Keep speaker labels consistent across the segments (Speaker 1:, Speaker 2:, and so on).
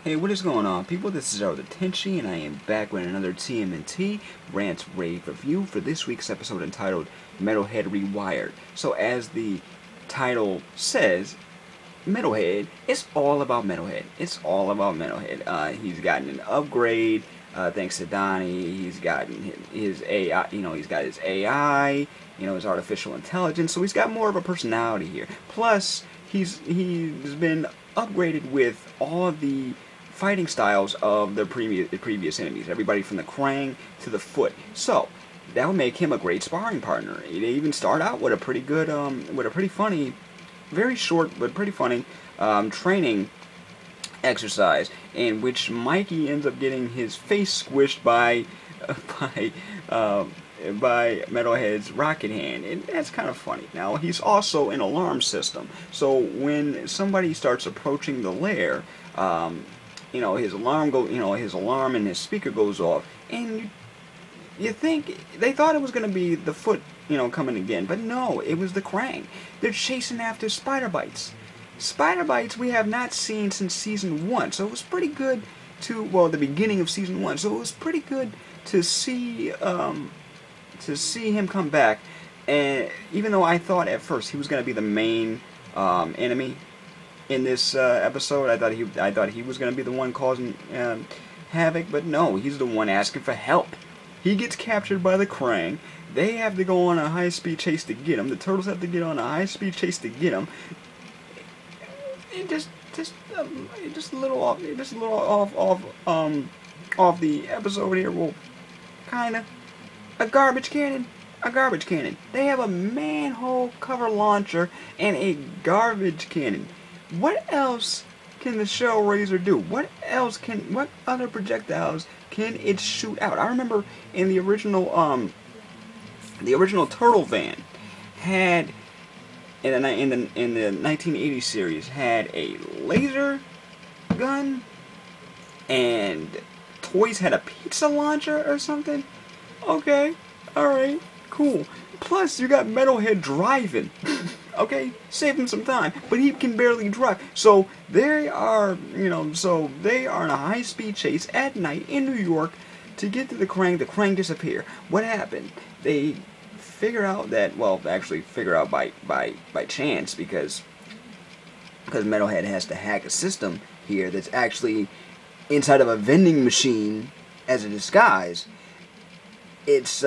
Speaker 1: Hey, what is going on, people? This is the Tenchi, and I am back with another TMNT Rant Rave review for this week's episode entitled Metalhead Rewired. So, as the title says, Metalhead, it's all about Metalhead. It's all about Metalhead. He's gotten an upgrade, thanks to Donnie. He's gotten his AI, he's got his AI, his artificial intelligence, so he's got more of a personality here. Plus, he's been upgraded with all the fighting styles of the previous enemies, everybody from the Kraang to the Foot. So that would make him a great sparring partner. They even start out with a pretty good, with a pretty funny, very short but pretty funny training exercise, in which Mikey ends up getting his face squished by Metalhead's rocket hand, and that's kind of funny. Now, he's also an alarm system, so when somebody starts approaching the lair, his alarm and his speaker goes off, and you think they thought it was going to be the Foot, coming again, but no, it was the Kraang. They're chasing after Spider Bytes. Spider Bytes we have not seen since season 1, so it was pretty good the beginning of season 1, so it was pretty good to see him come back. And even though I thought at first he was going to be the main enemy in this episode, I thought he was going to be the one causing havoc, but no, he's the one asking for help. He gets captured by the Kraang. They have to go on a high-speed chase to get him. The Turtles have to get on a high-speed chase to get him. It just a little off the episode here. Well, kinda. A garbage cannon. They have a manhole cover launcher and a garbage cannon. What else can the Shell Razor do? What other projectiles can it shoot out? I remember in the original Turtle van had in the 1980 series had a laser gun, and Toys had a pizza launcher or something. Okay, alright, cool. Plus, you got Metalhead driving. Okay, save him some time, but he can barely drive. So they are, they are in a high-speed chase at night in New York to get to the Kraang. The Kraang disappear. What happened? They figure out that, figure out by chance, because Metalhead has to hack a system here that's actually inside of a vending machine as a disguise. It's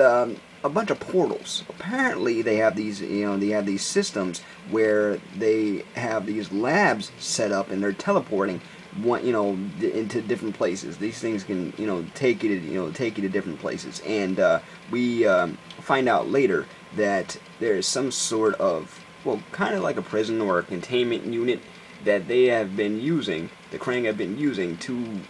Speaker 1: a bunch of portals. Apparently, they have these, these systems where they have these labs set up, and they're teleporting, into different places. These things can, take you to different places. And we find out later that there is some sort of, kind of like a prison or a containment unit that they have been using. The Kraang have been using to,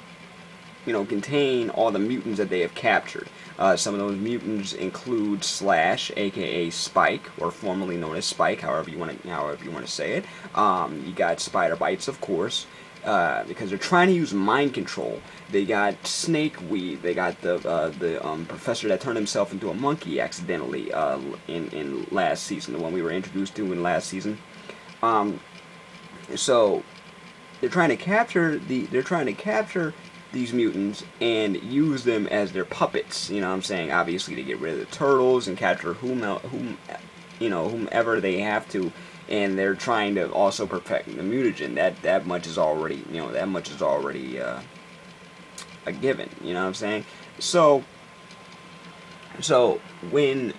Speaker 1: contain all the mutants that they have captured. Some of those mutants include Slash, aka Spike, or formerly known as Spike, however you want to say it. You got Spider Bytes, of course, because they're trying to use mind control. They got Snakeweed. They got the professor that turned himself into a monkey accidentally in last season, the one we were introduced to in last season. So they're trying to capture these mutants and use them as their puppets, obviously to get rid of the Turtles and capture whomever they have to, and they're trying to also perfect the mutagen. That much is already, a given, So when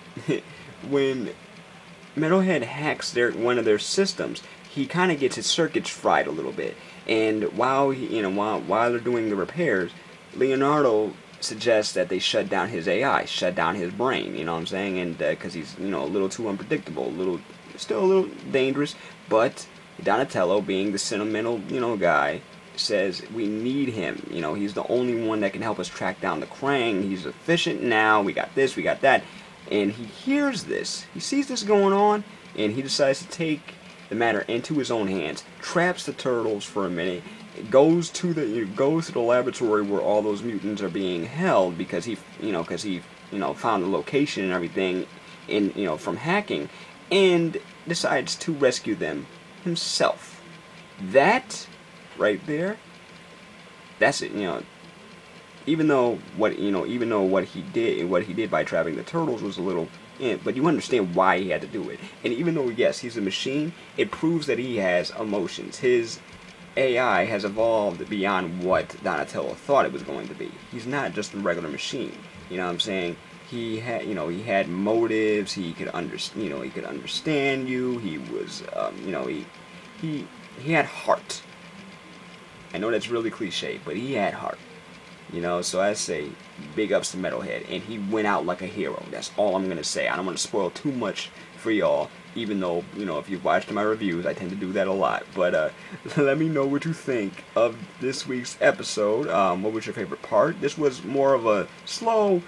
Speaker 1: Metalhead hacks one of their systems, he kind of gets his circuits fried a little bit. And while they're doing the repairs, Leonardo suggests that they shut down his AI, shut down his brain. And because he's a little too unpredictable, still a little dangerous. But Donatello, being the sentimental guy, says we need him. He's the only one that can help us track down the Kraang. He's efficient now. We got this, we got that. And he hears this. He sees this going on, and he decides to take the matter into his own hands, traps the Turtles for a minute, goes to the laboratory where all those mutants are being held, because he found the location and everything from hacking, and decides to rescue them himself. That right there that's it. You know, even though what he did by trapping the turtles was a little, but you understand why he had to do it. And even though yes, he's a machine, it proves that he has emotions. His AI has evolved beyond what Donatello thought it was going to be. He's not just a regular machine. You know what I'm saying? He had motives. He could understand you. He was, he had heart. I know that's really cliche, but he had heart. You know, so I say big ups to Metalhead, and he went out like a hero. That's all I'm gonna say. I don't want to spoil too much for y'all, even though, you know, if you've watched my reviews, I tend to do that a lot. But let me know what you think of this week's episode. What was your favorite part? This was more of a slow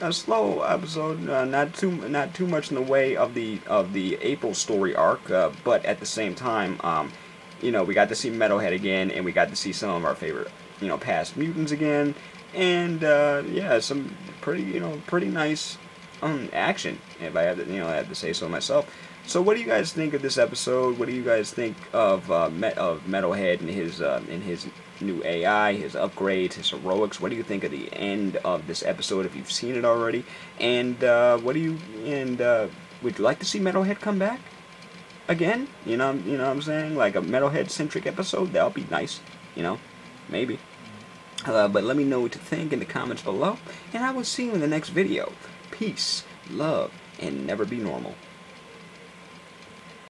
Speaker 1: episode, not too much in the way of the April story arc, but at the same time, you know, we got to see Metalhead again, and we got to see some of our favorite, you know, past mutants again, and yeah, some pretty nice action, if I have to, I have to say so myself. So what do you guys think of this episode? What do you guys think of Metalhead and his new AI, his upgrades, his heroics? What do you think of the end of this episode if you've seen it already? And would you like to see Metalhead come back again? You know what I'm saying? Like a Metalhead centric episode, that would be nice. You know, maybe. But let me know what you think in the comments below, and I will see you in the next video. Peace, love, and never be normal.